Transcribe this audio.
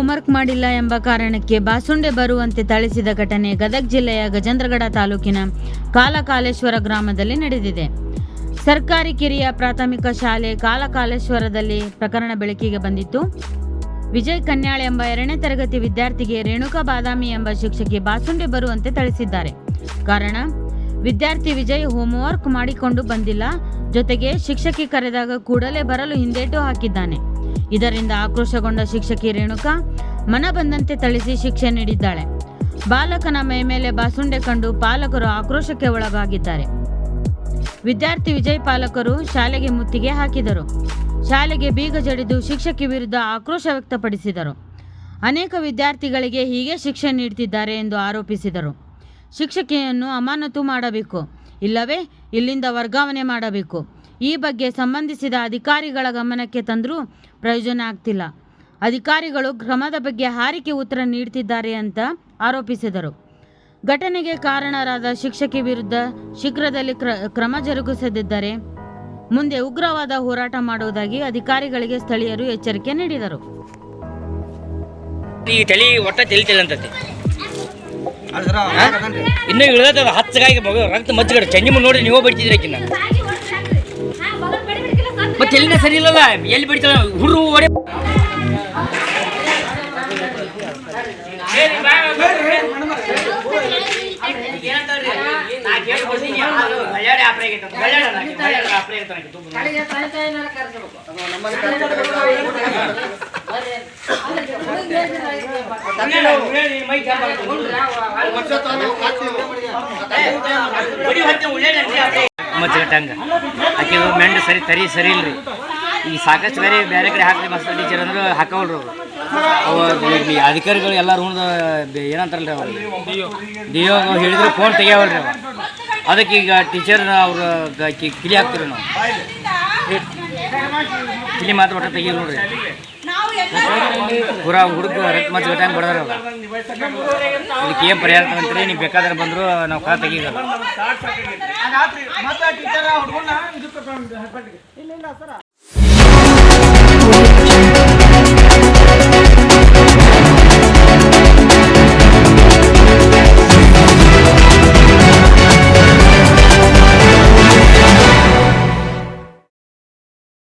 Homework ಮಾಡಿಲ್ಲ ಎಂಬ ಕಾರಣಕ್ಕೆ ಬಾಸುಂಡೆ ಬರುವಂತೆ ಥಳಿಸಿದ ಘಟನೆ ಗದಗ ಜಿಲ್ಲೆಯ ಗಜೇಂದ್ರಗಡ ತಾಲೂಕಿನ ಕಾಲಕಾಲೇಶ್ವರ ಗ್ರಾಮದಲ್ಲಿ ನಡೆದಿದೆ. ಸರ್ಕಾರಿ ಕಿರಿಯ ಪ್ರಾಥಮಿಕ ಶಾಲೆ ಕಾಲಕಾಲೇಶ್ವರದಲ್ಲಿ ಪ್ರಕರಣ ಬೆಳಕಿಗೆ ಬಂದಿತ್ತು. ವಿಜಯ್ ಕನ್ಯಾಳ್ ಎಂಬ 2ನೇ ತರಗತಿ ವಿದ್ಯಾರ್ಥಿಗೆ ರೇಣುಕಾ ಬಾದಾಮಿ ಎಂಬ ಶಿಕ್ಷಕಿ ಬಾಸುಂಡೆ ಬರುವಂತೆ ಥಳಿಸಿದ್ದಾರೆ. ಕಾರಣ, ವಿದ್ಯಾರ್ಥಿ ವಿಜಯ್ ಹೋಂವರ್ಕ್ ಮಾಡಿಕೊಂಡು ಬಂದಿಲ್ಲ, ಜೊತೆಗೆ ಶಿಕ್ಷಕಿ ಕರೆದಾಗ ಕೂಡಲೇ ಬರಲು ಹಿಂದೇಟು ಹಾಕಿದ್ದಾನೆ. ಇದರಿಂದ ಆಕ್ರೋಶಗೊಂಡ ಶಿಕ್ಷಕಿ ರೇಣುಕಾ ಮನ ಬಂದಂತೆ ಥಳಿಸಿ ಶಿಕ್ಷೆ ನೀಡಿದ್ದಾಳೆ. ಬಾಲಕನ ಮೈ ಮೇಲೆ ಬಾಸುಂಡೆ ಕಂಡು ಪಾಲಕರು ಆಕ್ರೋಶಕ್ಕೆ ಒಳಗಾಗಿದ್ದಾರೆ. ವಿದ್ಯಾರ್ಥಿ ವಿಜಯ್ ಪಾಲಕರು ಶಾಲೆಗೆ ಮುತ್ತಿಗೆ ಹಾಕಿದರು. ಶಾಲೆಗೆ ಬೀಗ ಜಡಿದು ಶಿಕ್ಷಕಿ ವಿರುದ್ಧ ಆಕ್ರೋಶ ವ್ಯಕ್ತಪಡಿಸಿದರು. ಅನೇಕ ವಿದ್ಯಾರ್ಥಿಗಳಿಗೆ ಹೀಗೆ ಶಿಕ್ಷೆ ನೀಡುತ್ತಿದ್ದಾರೆ ಎಂದು ಆರೋಪಿಸಿದರು. ಶಿಕ್ಷಕಿಯನ್ನು ಅಮಾನತು ಮಾಡಬೇಕು, ಇಲ್ಲವೇ ಇಲ್ಲಿಂದ ವರ್ಗಾವಣೆ ಮಾಡಬೇಕು. ಈ ಬಗ್ಗೆ ಸಂಬಂಧಿಸಿದ ಅಧಿಕಾರಿಗಳ ಗಮನಕ್ಕೆ ತಂದರೂ ಪ್ರಯೋಜನ ಆಗ್ತಿಲ್ಲ. ಅಧಿಕಾರಿಗಳು ಕ್ರಮದ ಬಗ್ಗೆ ಹಾರಿಕೆ ಉತ್ತರ ನೀಡುತ್ತಿದ್ದಾರೆ ಅಂತ ಆರೋಪಿಸಿದರು. ಘಟನೆಗೆ ಕಾರಣರಾದ ಶಿಕ್ಷಕಿ ವಿರುದ್ಧ ಶೀಘ್ರದಲ್ಲಿ ಕ್ರಮ ಜರುಗಿಸದಿದ್ದರೆ ಮುಂದೆ ಉಗ್ರವಾದ ಹೋರಾಟ ಮಾಡುವುದಾಗಿ ಅಧಿಕಾರಿಗಳಿಗೆ ಸ್ಥಳೀಯರು ಎಚ್ಚರಿಕೆ ನೀಡಿದರು. ಈ ತಲೆ ಒಟ್ಟ ತಲೆ ಅಂತತಿ ಇನ್ನು ಇಳಿದ ಹಚ್ಚಗಾಗಿ ಮಗ ರಕ್ತ ಮಜ್ಜಿಗಡೆ ಚಂಜಿ ಮುಂದೆ ನೋಡಿ ನೀವು ಬಡಿತಿದ್ರಿ ಆಕಿನ ಮತ್ತೆ ಎಲ್ಲಿನ ಸರಿ ಇಲ್ಲಲ್ಲ ಎಲ್ಲಿ ಬಡಿತಾಳ ಹುರು ಹೊಡೆ ಮಚ್ಚಗಟ್ಟಂಗ ಆಕೆ ಮೆಂಡ್ ಸರಿ ಸರಿ ಇಲ್ರಿ. ಈಗ ಸಾಕಷ್ಟು ಬೇರೆ ಕಡೆ ಹಾಕ್ರಿ ಮಾಸ್ತರ್ ಟೀಚರ್ ಅಂದ್ರೆ ಹಾಕವಲ್ರಿ ಅವರು ಅಧಿಕಾರಿಗಳು ಎಲ್ಲರೂ ಏನಂತಾರಲ್ರಿ ಅವ್ರು ಡಿಒ ಹೇಳಿದ್ರೆ ಫೋನ್ ತೆಗಿಯವಲ್ರಿ ಅವ. ಅದಕ್ಕೆ ಈಗ ಟೀಚರ್ ಅವ್ರು ಕಿಲಿ ಹಾಕ್ತೀವಿ ನಾವು ಕಿಲಿ ಮಾತ್ರ ಒಟ್ಟು ತೆಗಿಯಲ್ಲ ನೋಡ್ರಿ. ಪೂರಾ ಹುಡುಗ ರಕ್ತ ಮಚ್ಚ ಗಟ್ಟಂಗೆ ಬಡದ್ರ ಅವ. ಇದಕ್ಕೆ ಏನು ಪರಿಹಾರ ತಗೊಂತೀರಿ? ನೀವು ಬೇಕಾದ್ರೆ ಬಂದರೂ ನಾವು ಕಾ ತೆಗಿಯಲ್ಲ.